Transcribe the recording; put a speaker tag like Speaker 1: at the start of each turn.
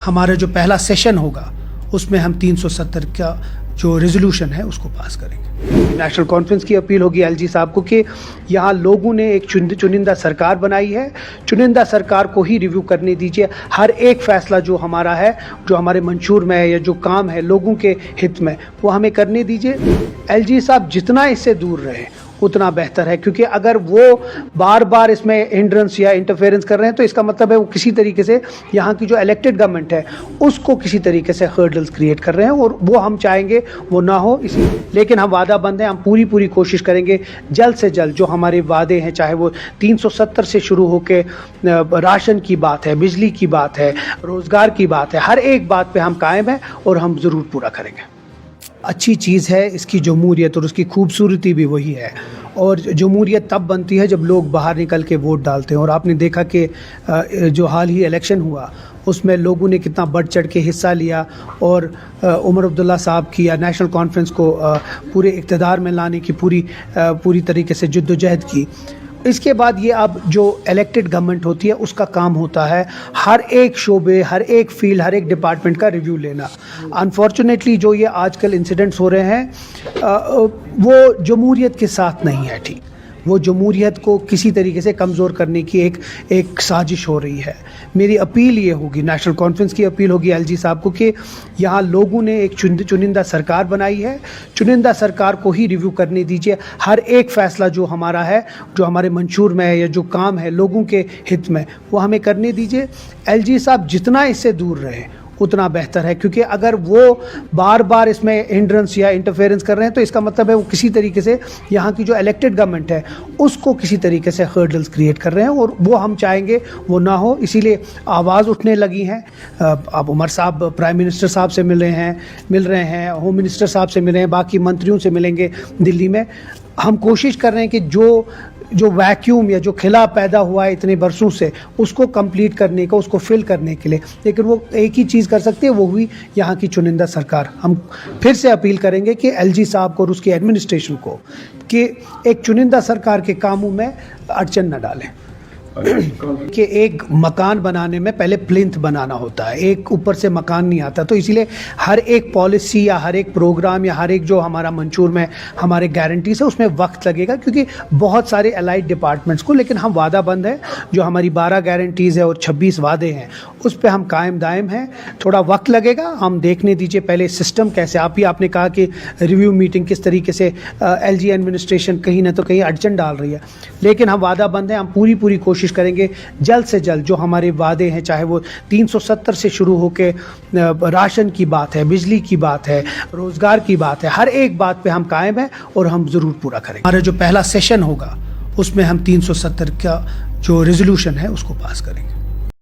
Speaker 1: हमारा जो पहला सेशन होगा उसमें हम 370 का जो रेजोल्यूशन है उसको पास करेंगे। नेशनल कॉन्फ्रेंस की अपील होगी एलजी साहब को कि यहाँ लोगों ने एक चुनिंदा सरकार बनाई है, चुनिंदा सरकार को ही रिव्यू करने दीजिए। हर एक फैसला जो हमारा है, जो हमारे मंशूर में है या जो काम है लोगों के हित में, वो हमें करने दीजिए। एलजी साहब जितना इससे दूर रहे उतना बेहतर है, क्योंकि अगर वो बार बार इसमें हिंड्रेंस या इंटरफेरेंस कर रहे हैं तो इसका मतलब है वो किसी तरीके से यहाँ की जो इलेक्टेड गवर्नमेंट है उसको किसी तरीके से हर्डल्स क्रिएट कर रहे हैं, और वो हम चाहेंगे वो ना हो। इसी लेकिन हम वादा बंद हैं, हम पूरी कोशिश करेंगे जल्द से जल्द जो हमारे वादे हैं, चाहे वो 370 से शुरू होकर राशन की बात है, बिजली की बात है, रोज़गार की बात है, हर एक बात पे हम कायम हैं और हम ज़रूर पूरा करेंगे। अच्छी चीज़ है इसकी जमहूरियत, और उसकी खूबसूरती भी वही है। और जमहूरियत तब बनती है जब लोग बाहर निकल के वोट डालते हैं, और आपने देखा कि जो हाल ही इलेक्शन हुआ उसमें लोगों ने कितना बढ़ चढ़ के हिस्सा लिया, और उमर अब्दुल्ला साहब की या नेशनल कॉन्फ्रेंस को पूरे इक़्तिदार में लाने की पूरी तरीके से जद्दोजहद की। इसके बाद ये अब जो इलेक्टेड गवर्नमेंट होती है उसका काम होता है हर एक शोबे, हर एक फील्ड, हर एक डिपार्टमेंट का रिव्यू लेना। अनफॉर्चुनेटली जो ये आजकल इंसिडेंट्स हो रहे हैं वो जमहूरियत के साथ नहीं है ठीक, वो जमहूरियत को किसी तरीके से कमज़ोर करने की एक साजिश हो रही है। मेरी अपील ये होगी, नेशनल कॉन्फ्रेंस की अपील होगी एलजी साहब को कि यहाँ लोगों ने एक चुनिंदा सरकार बनाई है, चुनिंदा सरकार को ही रिव्यू करने दीजिए। हर एक फैसला जो हमारा है, जो हमारे मंशूर में है या जो काम है लोगों के हित में, वो हमें करने दीजिए। एलजी साहब जितना इससे दूर रहे उतना बेहतर है, क्योंकि अगर वो बार बार इसमें हिंड्रेंस या इंटरफेरेंस कर रहे हैं तो इसका मतलब है वो किसी तरीके से यहाँ की जो इलेक्टेड गवर्नमेंट है उसको किसी तरीके से हर्डल्स क्रिएट कर रहे हैं, और वो हम चाहेंगे वो ना हो। इसीलिए आवाज़ उठने लगी हैं। अब उमर साहब प्राइम मिनिस्टर साहब से मिल रहे हैं, होम मिनिस्टर साहब से मिल रहे हैं, बाकी मंत्रियों से मिलेंगे दिल्ली में। हम कोशिश कर रहे हैं कि जो वैक्यूम या जो खिला पैदा हुआ है इतने बरसों से उसको कंप्लीट करने का, उसको फिल करने के लिए, लेकिन वो एक ही चीज़ कर सकती है, वो हुई यहाँ की चुनिंदा सरकार। हम फिर से अपील करेंगे कि एलजी साहब को और उसकी एडमिनिस्ट्रेशन को कि एक चुनिंदा सरकार के कामों में अड़चन न डालें। कि एक मकान बनाने में पहले प्लिंथ बनाना होता है, एक ऊपर से मकान नहीं आता। तो इसीलिए हर एक पॉलिसी या हर एक प्रोग्राम या हर एक जो हमारा मंशूर में हमारे गारंटीज है उसमें वक्त लगेगा, क्योंकि बहुत सारे अलाइड डिपार्टमेंट्स को। लेकिन हम वादा बंद है, जो हमारी 12 गारंटीज़ है और 26 वादे हैं उस पर हम कायम दायम हैं। थोड़ा वक्त लगेगा, हम देखने दीजिए पहले सिस्टम कैसे। आपने कहा कि रिव्यू मीटिंग किस तरीके से एलजी एडमिनिस्ट्रेशन कहीं ना तो कहीं अड़चन डाल रही है, लेकिन हम वादा बंद हैं, हम पूरी कोशिश करेंगे जल्द से जल्द जो हमारे वादे हैं, चाहे वो 370 से शुरू होकर राशन की बात है, बिजली की बात है, रोज़गार की बात है, हर एक बात पे हम कायम हैं और हम ज़रूर पूरा करेंगे। हमारा जो पहला सेशन होगा उसमें हम 370 का जो रेजोल्यूशन है उसको पास करेंगे।